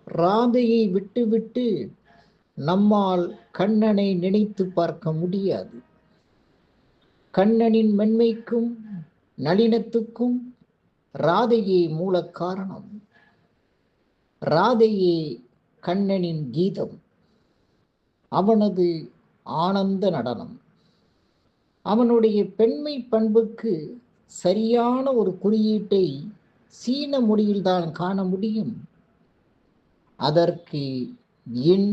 ராதையை விட்டுவிட்டு நம்மால் கண்ணனை நினைத்து பார்க்க முடியாது. கண்ணனின் மென்மைக்கும் நளினத்துக்கும் ராதையே மூல காரணம். ராதையே கண்ணனின் கீதம், அவனது ஆனந்த நடனம். அவனுடைய பெண்மை பண்புக்கு சரியான ஒரு குறியீட்டை சீன மொழியில்தான் காண முடியும். அதற்கு யின்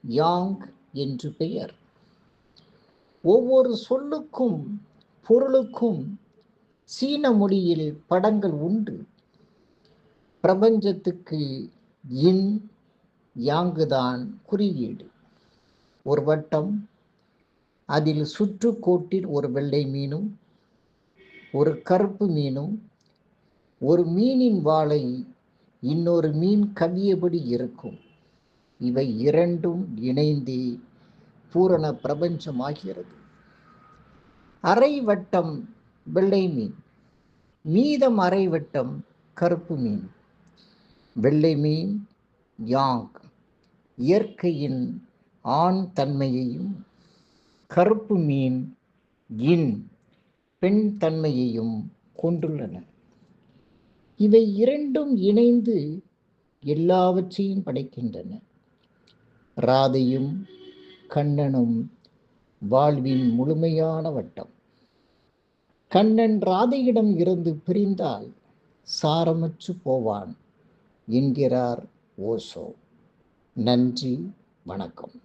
யாங் என்று பெயர். ஒவ்வொரு சொல்லுக்கும் பொருளுக்கும் சீன மொழியில் படங்கள் உண்டு. பிரபஞ்சத்துக்கு யின் யாங்குதான் குறியீடு. ஒரு வட்டம், அதில் சுற்றுக்கோட்டில் ஒரு வெள்ளை மீனும் ஒரு கருப்பு மீனும், ஒரு மீனின் வாளை இன்னொரு மீன் கவ்வியபடி இருக்கும். இவை இரண்டும் இணைந்து பூரண பிரபஞ்சமாகிறது. அரை வட்டம் வெள்ளை மீன், மீதம் அரை வட்டம் கருப்பு மீன். வெள்ளை மீன் யாங், இயற்கையின் ஆண் தன்மையையும், கருப்பு மீன் யின், பெண் தன்மையையும் கொண்டுள்ளன. இவை இரண்டும் இணைந்து எல்லாவற்றையும் படைக்கின்றன. ராதையும் கண்ணனும் வாழ்வின் முழுமையான வட்டம். கண்ணன் ராதையிடம் இருந்து பிரிந்தால் சாரமற்று போவான் என்கிறார் ஓஷோ. நன்றி, வணக்கம்.